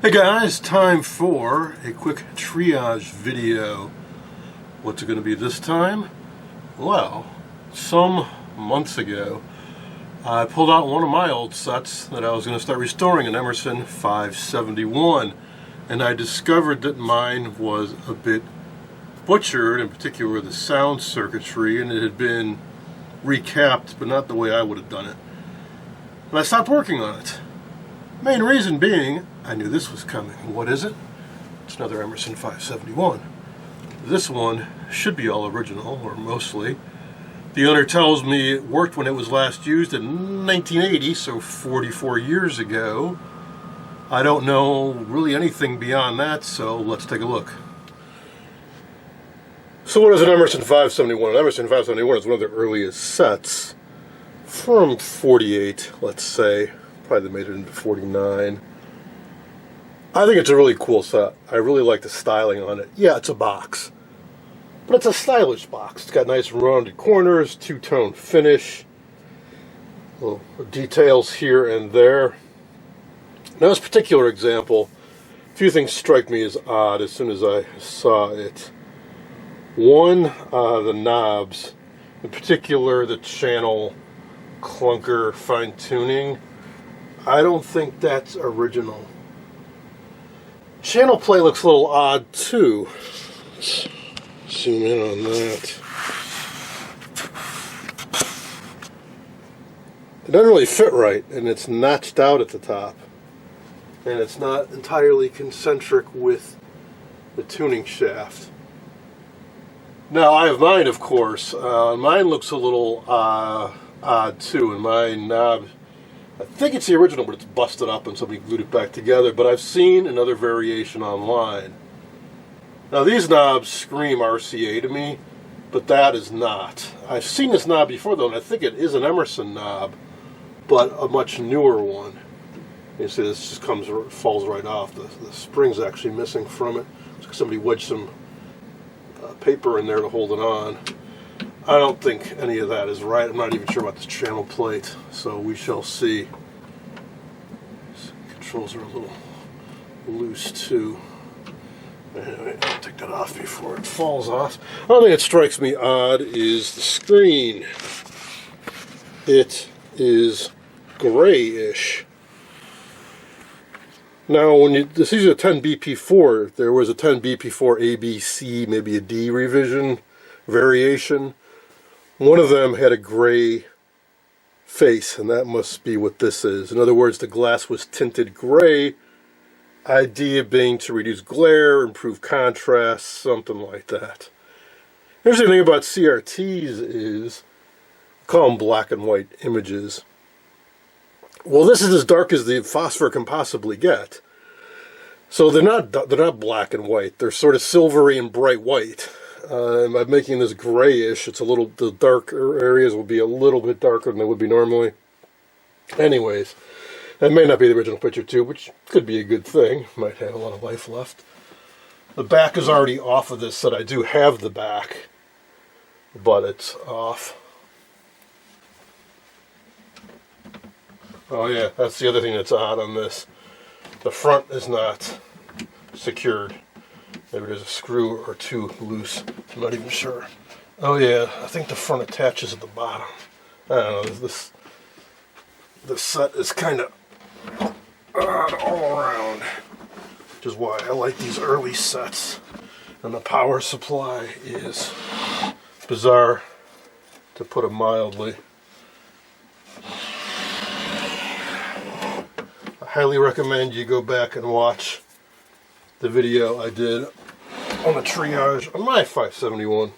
Hey guys, time for a quick triage video. What's it going to be this time? Well, some months ago, I pulled out one of my old sets that I was going to start restoring, an Emerson 571, and I discovered that mine was a bit butchered, in particular the sound circuitry, and it had been recapped, but not the way I would have done it. And I stopped working on it. Main reason being, I knew this was coming. What is it? It's another Emerson 571. This one should be all original, or mostly. The owner tells me it worked when it was last used in 1980, so 44 years ago. I don't know really anything beyond that, so let's take a look. So what is an Emerson 571? An Emerson 571 is one of the earliest sets from 48, let's say. Probably made it into 49. I think it's a really cool set. I really like the styling on it. Yeah, it's a box, but it's a stylish box. It's got nice rounded corners, two-tone finish, little details here and there. Now, this particular example, a few things strike me as odd as soon as I saw it. One, the knobs, in particular the channel clunker fine-tuning. I don't think that's original. Channel play looks a little odd too. Let's zoom in on that. It doesn't really fit right, and it's notched out at the top. And it's not entirely concentric with the tuning shaft. Now, I have mine, of course. Mine looks a little odd too, and my knob, I think it's the original, but it's busted up and somebody glued it back together. But I've seen another variation online. Now these knobs scream RCA to me, but that is not. I've seen this knob before though, and I think it is an Emerson knob, but a much newer one. You see this just falls right off. The spring's actually missing from it. It's like somebody wedged some paper in there to hold it on. I don't think any of that is right. I'm not even sure about this channel plate, so we shall see. Controls are a little loose too. Anyway, I'll take that off before it falls off. Another thing that strikes me odd is the screen. It is grayish. Now, when this is a 10 BP4, there was a 10 BP4 ABC, maybe a D revision variation. One of them had a gray face, and that must be what this is. In other words, the glass was tinted gray, idea being to reduce glare, improve contrast, something like that. The interesting thing about CRTs is, call them black and white images. Well, this is as dark as the phosphor can possibly get. So they're not black and white. They're sort of silvery and bright white. By making this grayish, the darker areas will be a little bit darker than they would be normally. Anyways, that may not be the original picture too, which could be a good thing. Might have a lot of life left. The back is already off of this set. I do have the back, but it's off. Oh yeah, that's the other thing that's odd on this. The front is not secured. Maybe there's a screw or two loose. I'm not even sure. Oh yeah, I think the front attaches at the bottom. I don't know, this set is kind of odd all around, which is why I like these early sets. And the power supply is bizarre, to put it mildly. I highly recommend you go back and watch the video I did on the triage on my 571.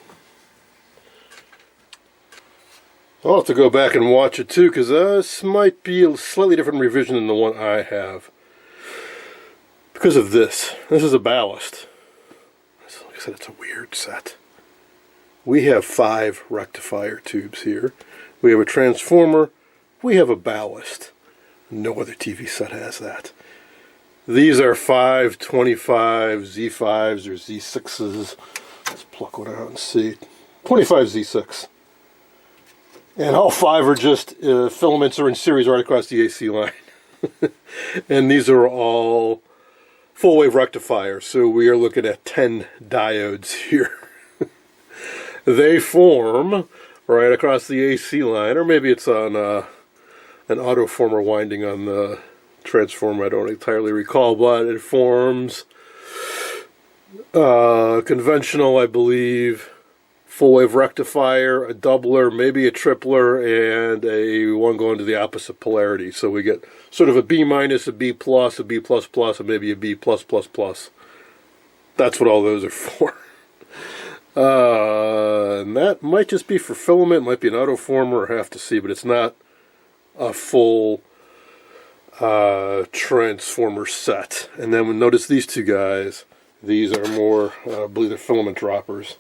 I'll have to go back and watch it too, because this might be a slightly different revision than the one I have. Because of this. This is a ballast. Like I said, it's a weird set. We have 5 rectifier tubes here. We have a transformer. We have a ballast. No other TV set has that. These are 525 Z5s or Z6s. Let's pluck one out and see. 25 Z6. And all 5 are just filaments are in series right across the AC line. And these are all full wave rectifier. So we are looking at 10 diodes here. They form right across the AC line, or maybe it's on an autoformer winding on the transformer, I don't entirely recall, but it forms conventional, I believe, full wave rectifier, a doubler, maybe a tripler, and a one going to the opposite polarity. So we get sort of a B minus, a B plus, a B plus plus, and maybe a B plus plus plus. That's what all those are for. And that might just be for filament, might be an autoformer, or have to see, but it's not a full transformer set. And then we notice these two guys. These are more, I believe they're filament droppers.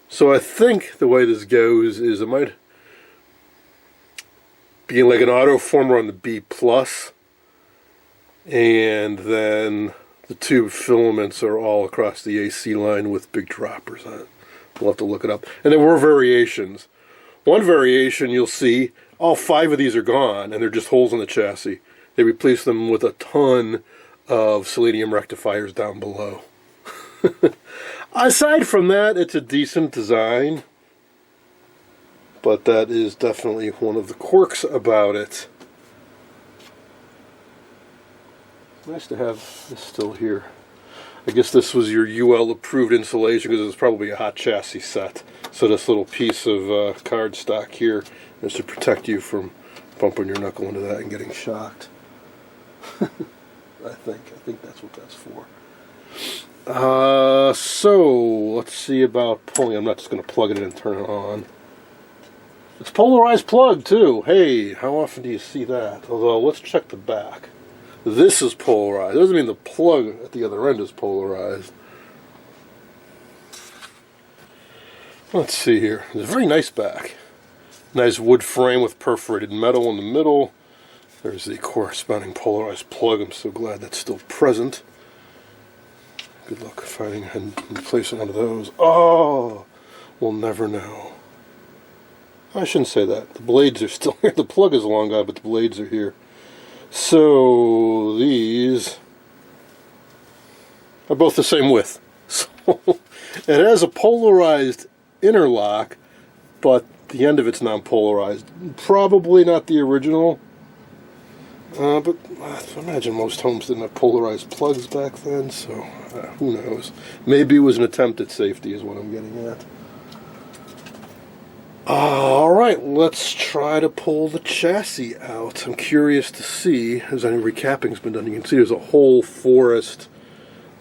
So I think the way this goes is it might be like an autoformer on the B plus, and then the two filaments are all across the AC line with big droppers on it. We'll have to look it up. And there were variations. One variation you'll see, all 5 of these are gone, and they're just holes in the chassis. They replaced them with a ton of selenium rectifiers down below. Aside from that, it's a decent design, but that is definitely one of the quirks about it. Nice to have this still here. I guess this was your UL approved insulation because it's probably a hot chassis set. So this little piece of cardstock here is to protect you from bumping your knuckle into that and getting shocked. I think that's what that's for. So let's see about pulling. I'm not just going to plug it in and turn it on. It's polarized plug too. Hey, how often do you see that? Although let's check the back. This is polarized. It doesn't mean the plug at the other end is polarized. Let's see here. It's a very nice back. Nice wood frame with perforated metal in the middle. There's the corresponding polarized plug. I'm so glad that's still present. Good luck finding and replacing one of those. Oh, we'll never know. I shouldn't say that. The blades are still here. The plug is long gone, but the blades are here. So these are both the same width. So it has a polarized interlock, but the end of it's non-polarized. Probably not the original. But I imagine most homes didn't have polarized plugs back then, so who knows. Maybe it was an attempt at safety is what I'm getting at. Alright, let's try to pull the chassis out. I'm curious to see, as any recapping's been done, you can see there's a whole forest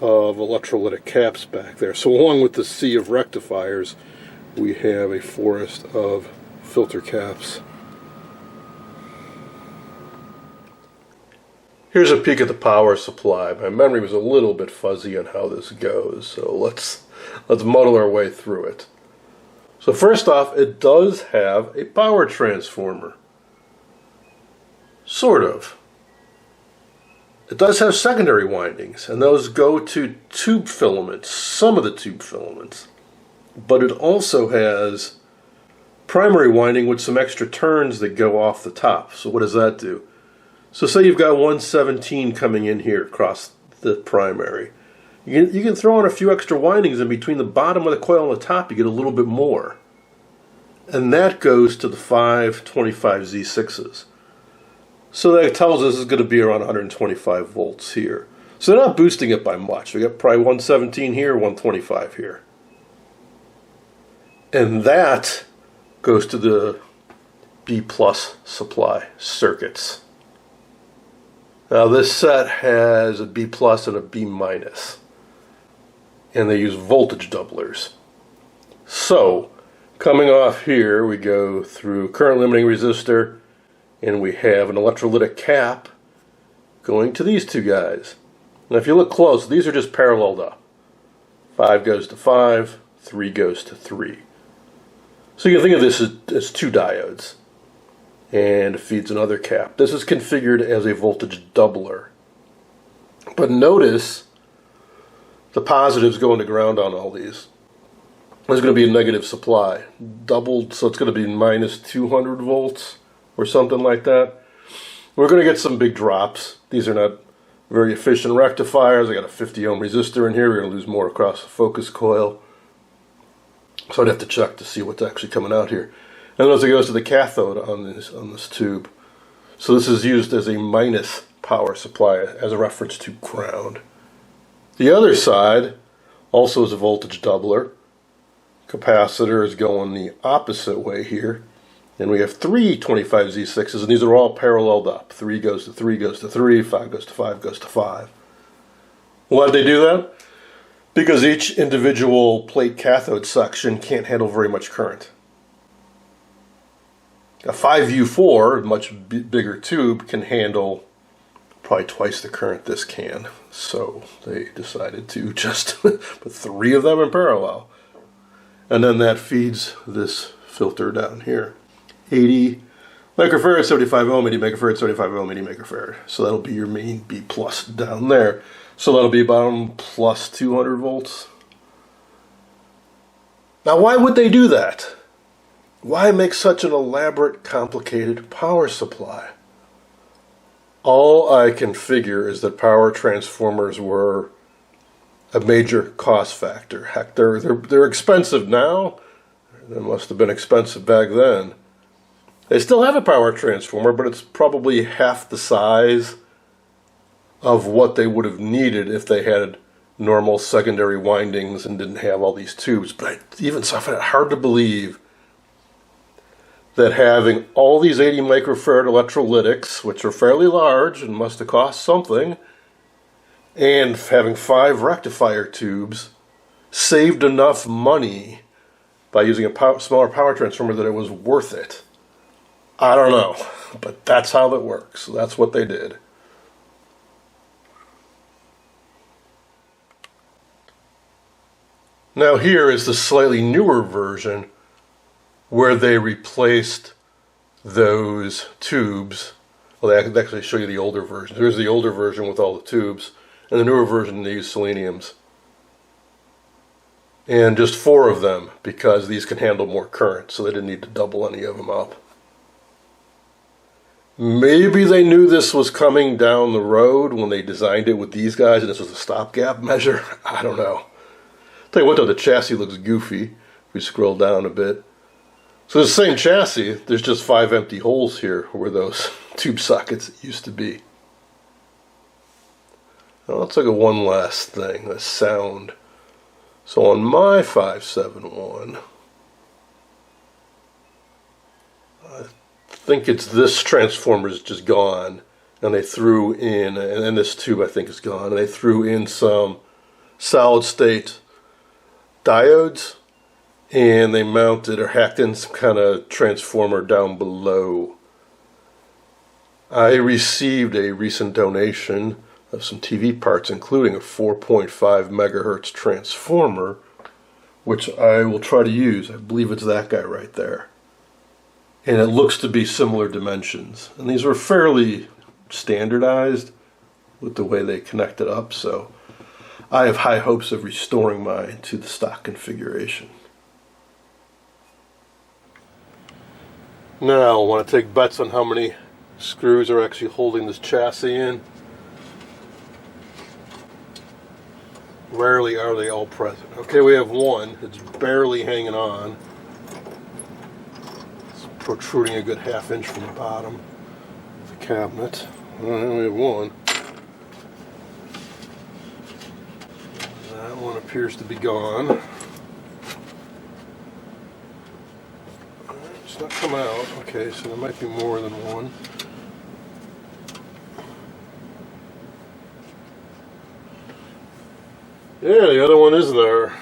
of electrolytic caps back there. So along with the sea of rectifiers, we have a forest of filter caps. Here's a peek at the power supply. My memory was a little bit fuzzy on how this goes, so let's muddle our way through it. So first off, it does have a power transformer. Sort of. It does have secondary windings, and those go to tube filaments, some of the tube filaments. But it also has primary winding with some extra turns that go off the top. So what does that do? So say you've got 117 coming in here across the primary. You can throw in a few extra windings in between the bottom of the coil and the top, you get a little bit more. And that goes to the 525 Z6s. So that tells us it's going to be around 125 volts here. So they're not boosting it by much. We got probably 117 here, 125 here. And that goes to the B plus supply circuits. Now this set has a B plus and a B minus. And they use voltage doublers. So, coming off here, we go through current limiting resistor, and we have an electrolytic cap going to these two guys. Now if you look close, these are just paralleled up. 5 goes to 5, 3 goes to 3. So you can think of this as 2 diodes. And it feeds another cap. This is configured as a voltage doubler. But notice the positives going to ground on all these. There's going to be a negative supply. Doubled, so it's going to be minus 200 volts or something like that. We're going to get some big drops. These are not Very efficient rectifiers. I got a 50 ohm resistor in here. We're going to lose more across the focus coil. So I'd have to check to see what's actually coming out here. And notice it goes to the cathode on this tube. So this is used as a minus power supply as a reference to ground. The other side also is a voltage doubler. Capacitor is going the opposite way here. And we have three 25Z6s, and these are all paralleled up. 3 goes to 3, goes to 3, 5 goes to 5, goes to 5. Why did they do that? Because each individual plate cathode section can't handle very much current. A 5U4, a much bigger tube, can handle probably twice the current this can. So they decided to just put 3 of them in parallel. And then that feeds this filter down here. 80 microfarad, 75 ohm, 80 microfarad, 75 ohm, 80 microfarad. So that'll be your main B plus down there. So that'll be about plus 200 volts. Now why would they do that? Why make such an elaborate, complicated power supply? All I can figure is that power transformers were a major cost factor. Heck, they're expensive now. They must have been expensive back then. They still have a power transformer, but it's probably half the size of what they would have needed if they had normal secondary windings and didn't have all these tubes. But I even find it hard to believe that having all these 80 microfarad electrolytics, which are fairly large and must have cost something, and having 5 rectifier tubes saved enough money by using a smaller power transformer that it was worth it. I don't know, but that's how that works. That's what they did. Now here is the slightly newer version where they replaced those tubes. Well, they actually show you the older version. Here's the older version with all the tubes, and the newer version they use seleniums. And just 4 of them because these can handle more current, so they didn't need to double any of them up. Maybe they knew this was coming down the road when they designed it with these guys and this was a stopgap measure. I don't know. Tell you what though, the chassis looks goofy. If we scroll down a bit. So it's the same chassis, there's just 5 empty holes here where those tube sockets used to be. Now let's look at one last thing, the sound. So on my 571, I think it's this transformer is just gone, and they threw in, and this tube I think is gone, and they threw in some solid state diodes, and they mounted or hacked in some kind of transformer down below. I received a recent donation of some TV parts, including a 4.5 megahertz transformer, which I will try to use. I believe it's that guy right there. And it looks to be similar dimensions. And these were fairly standardized with the way they connect it up, so I have high hopes of restoring mine to the stock configuration. Now, I want to take bets on how many screws are actually holding this chassis in. Rarely are they all present. Okay, we have one. It's barely hanging on. It's protruding a good half inch from the bottom of the cabinet. We have one. That one appears to be gone. It's not come out. Okay, so there might be more than one. Yeah, the other one is there.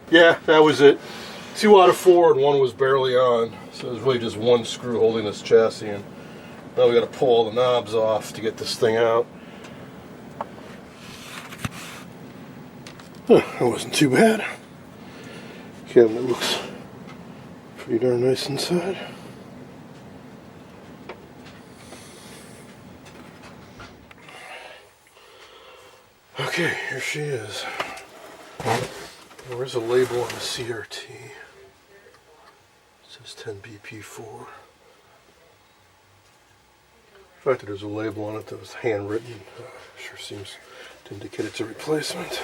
Yeah, that was it. 2 out of 4 and 1 was barely on. So there's really just one screw holding this chassis in. Now we got to pull all the knobs off to get this thing out. Huh, that wasn't too bad. Cabinet looks pretty darn nice inside. Okay, here she is. Where's the label on the CRT? It says 10BP4. fact that there's a label on it that was handwritten sure seems to indicate it's a replacement.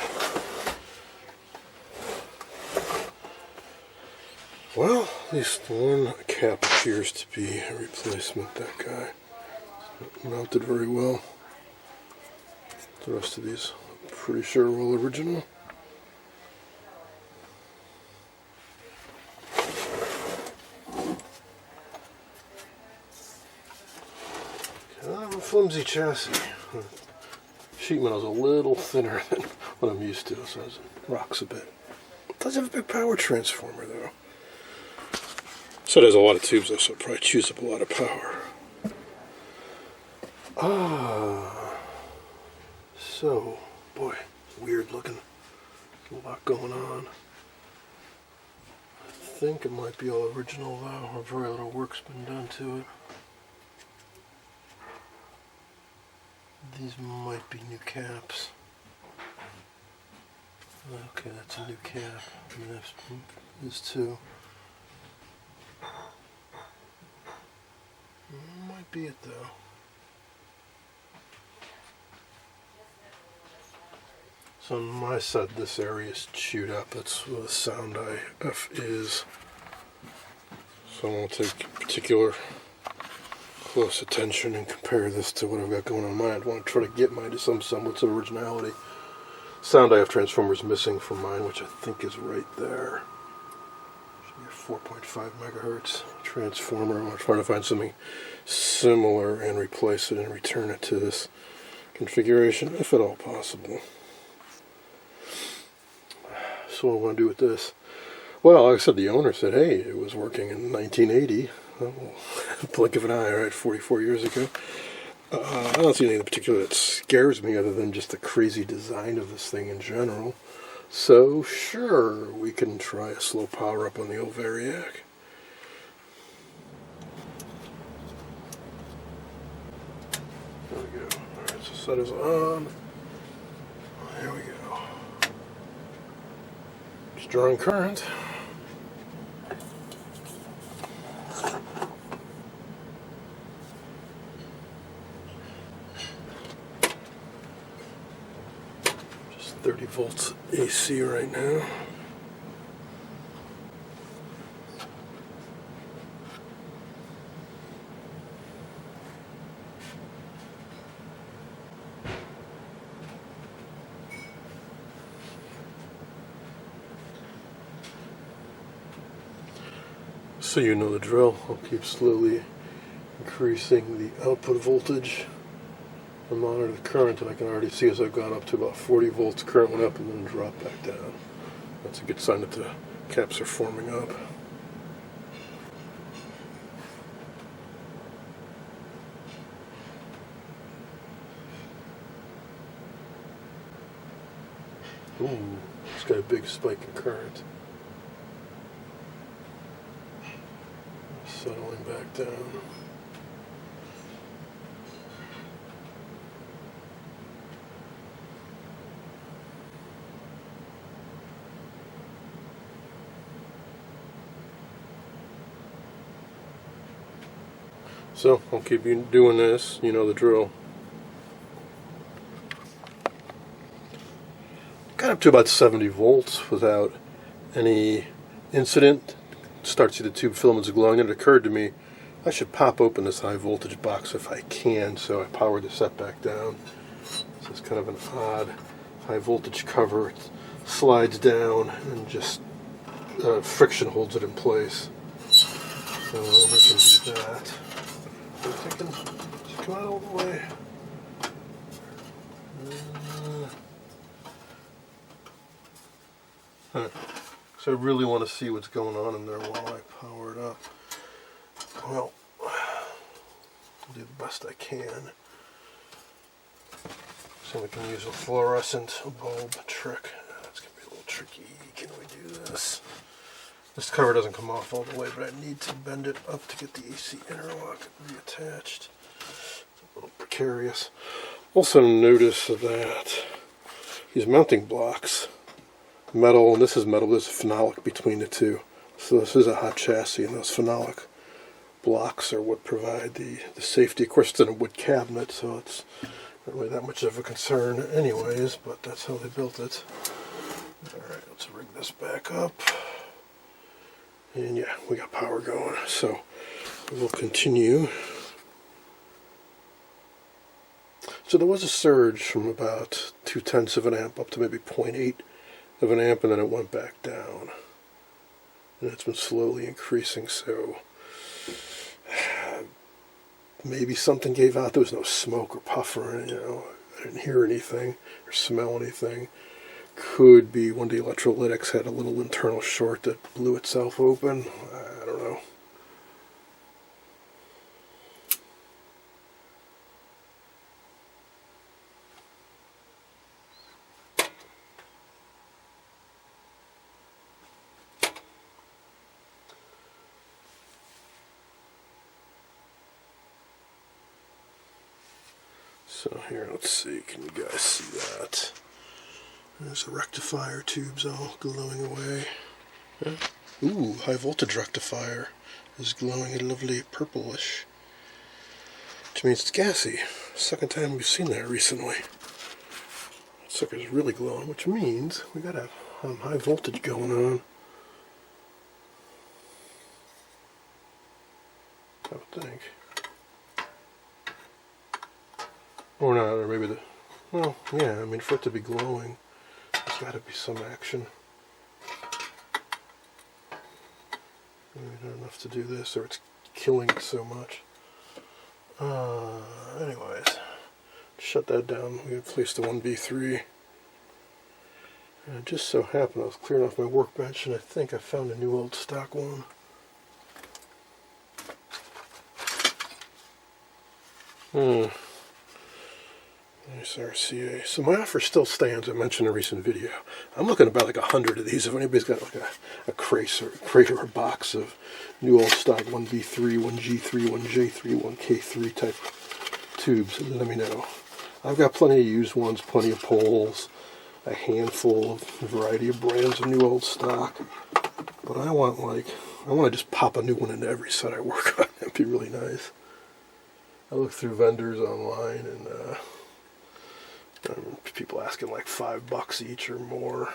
Well, at least one cap appears to be a replacement. That guy it's not mounted very well. The rest of these, I'm pretty sure, are all original. Kind of a flimsy chassis. Sheet metal's a little thinner than what I'm used to, so it rocks a bit. It does have a big power transformer, though. So it has a lot of tubes, though, so it probably chews up a lot of power. So, boy, weird looking. A lot going on. I think it might be all original, though, or very little work's been done to it. These might be new caps. Okay, that's a new cap. And that's this too. Might be it though. So on my side, this area is chewed up. That's what the sound IF is. So I want to take particular close attention and compare this to what I've got going on mine. I want to try to get mine to some semblance of originality. Sound IF transformer is missing from mine, which I think is right there. Should be a 4.5 megahertz transformer. I'm trying to find something similar and replace it and return it to this configuration, if at all possible. So what do I want to do with this? Well, like I said, the owner said, hey, it was working in 1980. Well, blink of an eye, right? 44 years ago. I don't see anything in particular that scares me other than just the crazy design of this thing in general. So, sure, we can try a slow power up on the old Variac. There we go. Alright, so set is on. Here we go. Just drawing current. Just 30 volts AC right now. So you know the drill. I'll keep slowly increasing the output voltage and monitor the current, and I can already see as I've gone up to about 40 volts, current went up and then dropped back down. That's a good sign that the caps are forming up. Ooh, it's got a big spike in current. Settling back down. So I'll keep you doing this, you know the drill. Got up to about 70 volts without any incident. Start to see the tube filaments glowing, and it occurred to me I should pop open this high voltage box if I can, so I powered the set back down. So it's kind of an odd high voltage cover. It slides down and just friction holds it in place. So we can do that. If I can just come out all the way. So I really want to see what's going on in there while I power it up. Well, I'll do the best I can. So we can use a fluorescent bulb trick. That's going to be a little tricky. Can we do this? This cover doesn't come off all the way, but I need to bend it up to get the AC interlock reattached. It's a little precarious. Also notice that these mounting blocks, metal, and this is metal, there's a phenolic between the two. So this is a hot chassis, and those phenolic blocks are what provide the safety. Of course, it's in a wood cabinet, so it's not really that much of a concern anyways, but that's how they built it. Alright, let's rig this back up. And yeah, we got power going, so we'll continue. So there was a surge from about 0.2 of an amp up to maybe 0.8 of an amp, and then it went back down. And it's been slowly increasing, so maybe something gave out. There was no smoke or puff or anything, I didn't hear anything or smell anything. Could be one of the electrolytics had a little internal short that blew itself open. I don't know. So here, let's see, can you guys see that? There's the rectifier tubes all glowing away. Yeah. Ooh, high voltage rectifier is glowing a lovely purplish, which means it's gassy. Second time we've seen that recently. That sucker's really glowing, which means we gotta have high voltage going on. I would think. Or not, or maybe the, well, yeah, I mean, for it to be glowing, there's got to be some action. Maybe not enough to do this, or it's killing it so much. Anyways, shut that down. We replaced the 1B3. And it just so happened I was clearing off my workbench, and I think I found a new old stock one. Nice RCA. So my offer still stands. I mentioned in a recent video. I'm looking about like 100 of these. If anybody's got like a crate or a box of new old stock 1B3, 1G3, 1J3, 1K3 type tubes, let me know. I've got plenty of used ones, plenty of poles, a handful of a variety of brands of new old stock. But I want to just pop a new one into every set I work on. That'd be really nice. I look through vendors online and people asking like $5 each or more,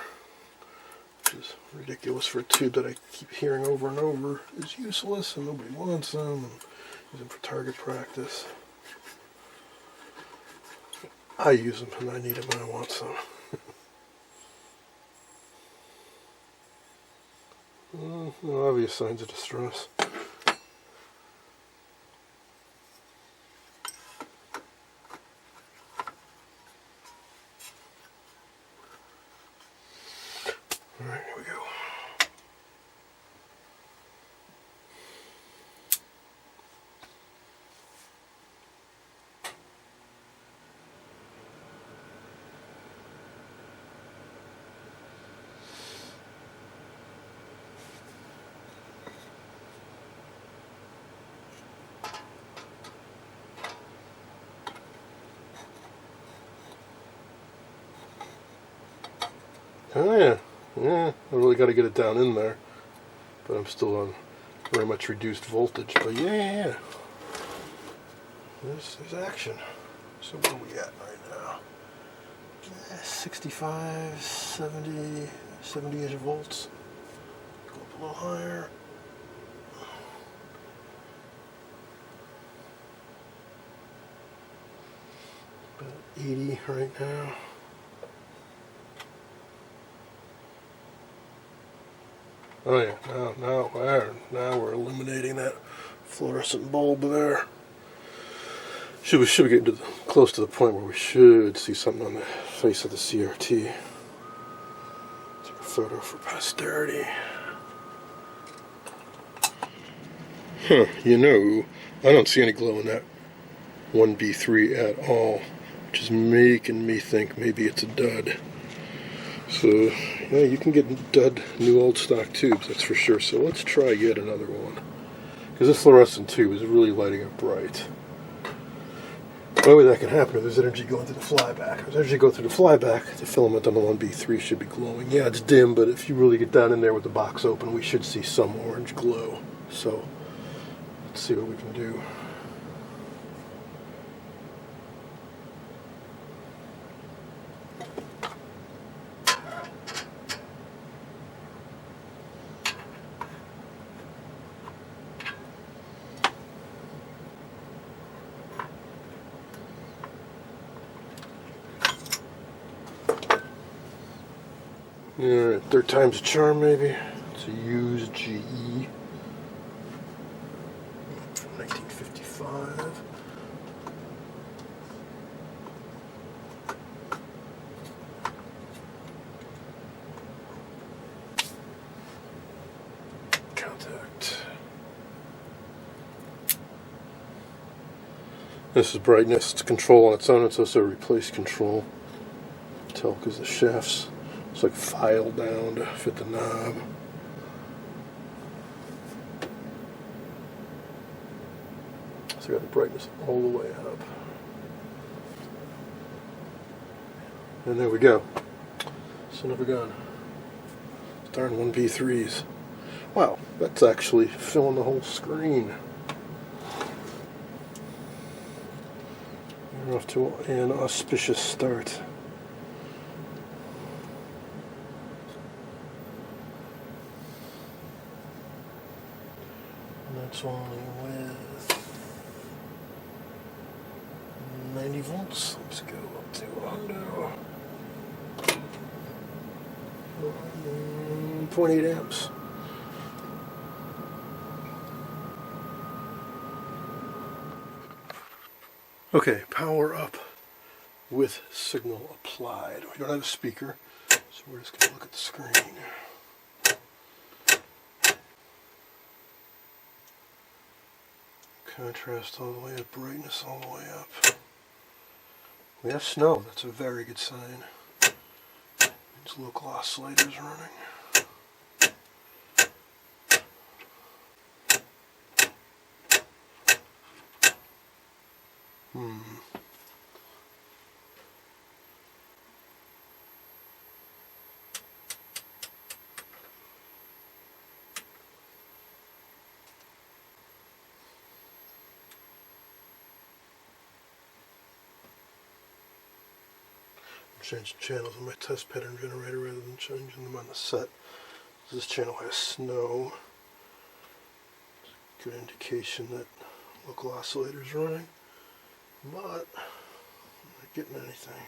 which is ridiculous for a tube that I keep hearing over and over is useless and nobody wants them, and use them for target practice. I use them and I need them and I want some. No obvious signs of distress. Alright, here we go. Oh yeah. Yeah, I really got to get it down in there, but I'm still on very much reduced voltage. But yeah. There's action. So where are we at right now? 65, 70, 70-ish volts. Go up a little higher. About 80 right now. Oh yeah, now we're illuminating that fluorescent bulb there. We should be getting close to the point where we should see something on the face of the CRT. Take a photo for posterity. Huh, I don't see any glow in that 1B3 at all, which is making me think maybe it's a dud. So, yeah, you can get dud new old stock tubes, that's for sure. So let's try yet another one. Because this fluorescent tube is really lighting up bright. The only way that can happen is there's energy going through the flyback. If there's energy going through the flyback, the filament on the 1B3 should be glowing. Yeah, it's dim, but if you really get down in there with the box open, we should see some orange glow. So Let's see what we can do. Alright, third time's a charm maybe. It's a used GE. 1955. Contact. This is brightness. It's control on its own. It's also replace control. Tell because the shafts, it's like filed down to fit the knob. So I got the brightness all the way up. And there we go. Son of a gun. Darn 1p3s. Wow, that's actually filling the whole screen. We're off to an auspicious start. And that's only with 90 volts. Let's go up to 0.8 amps. Okay, power up with signal applied. We don't have a speaker, so we're just going to look at the screen. Contrast all the way up, brightness all the way up. We have snow, that's a very good sign. Means local oscillators running. Change channels on my test pattern generator rather than changing them on the set. This channel has snow. Good indication that local oscillator's running, but I'm not getting anything.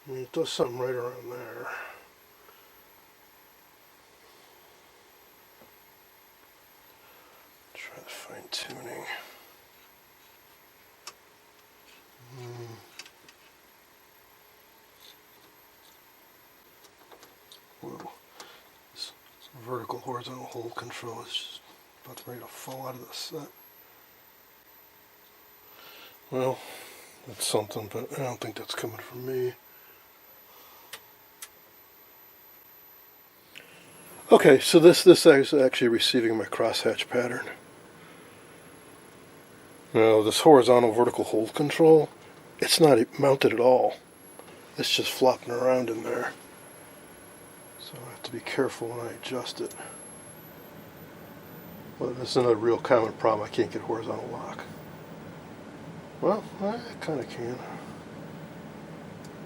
I mean, it does something right around there. Try the fine tuning. Whoa. This vertical horizontal hold control is just about ready to fall out of the set. Well, that's something, but I don't think that's coming from me. Okay, so this is actually receiving my crosshatch pattern. Now, this horizontal vertical hold control, it's not mounted at all. It's just flopping around in there. So I have to be careful when I adjust it. Well, this is another real common problem. I can't get horizontal lock. Well, I kind of can.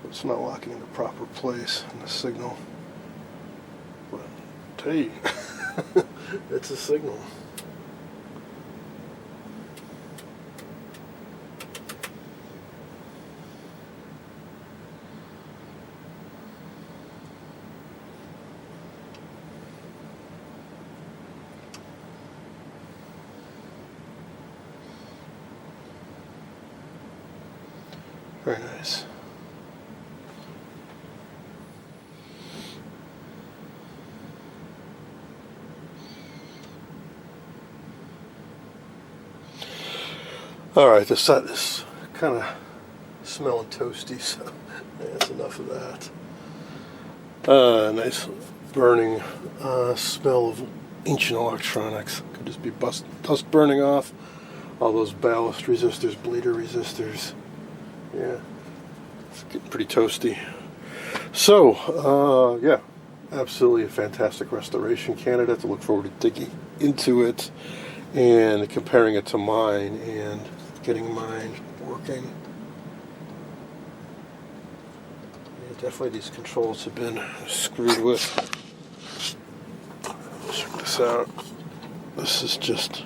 But it's not locking in the proper place in the signal. But, hey, it's a signal. Very nice. Alright, the set is kind of smelling toasty, so that's enough of that. Nice burning smell of ancient electronics. Could just be dust burning off. All those ballast resistors, bleeder resistors. Yeah, it's getting pretty toasty. So, yeah, absolutely a fantastic restoration candidate. To look forward to digging into it and comparing it to mine and getting mine working. Yeah, definitely these controls have been screwed with. Check this out. This is just,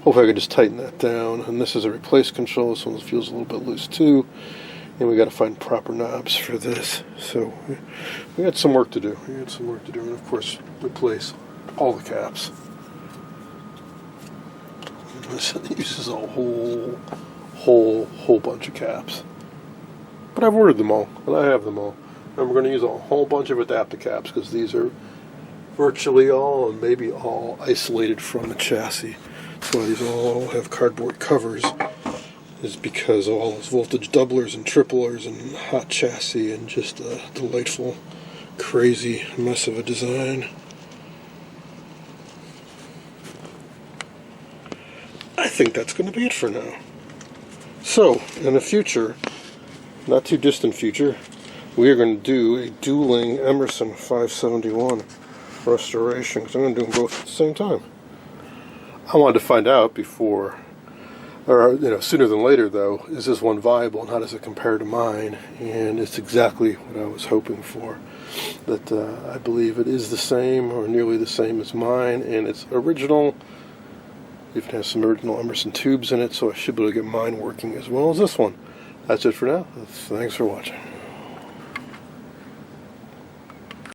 hopefully I can just tighten that down. And this is a replace control. This one feels a little bit loose too. And we got to find proper knobs for this. So we had some work to do. And of course replace all the caps. This uses a whole bunch of caps. But I've ordered them all, and I have them all. And we're going to use a whole bunch of adapter caps because these are virtually all and maybe all isolated from the chassis. That's why these all have cardboard covers, is because of all those voltage doublers and triplers and hot chassis and just a delightful, crazy mess of a design. I think that's going to be it for now. So, in the future, not too distant future, we are going to do a dueling Emerson 571 restoration, because I'm going to do them both at the same time. I wanted to find out before, or sooner than later though, is this one viable and how does it compare to mine? And it's exactly what I was hoping for. That I believe it is the same or nearly the same as mine, and it's original. Even has some original Emerson tubes in it, so I should be able to get mine working as well as this one. That's it for now. Thanks for watching.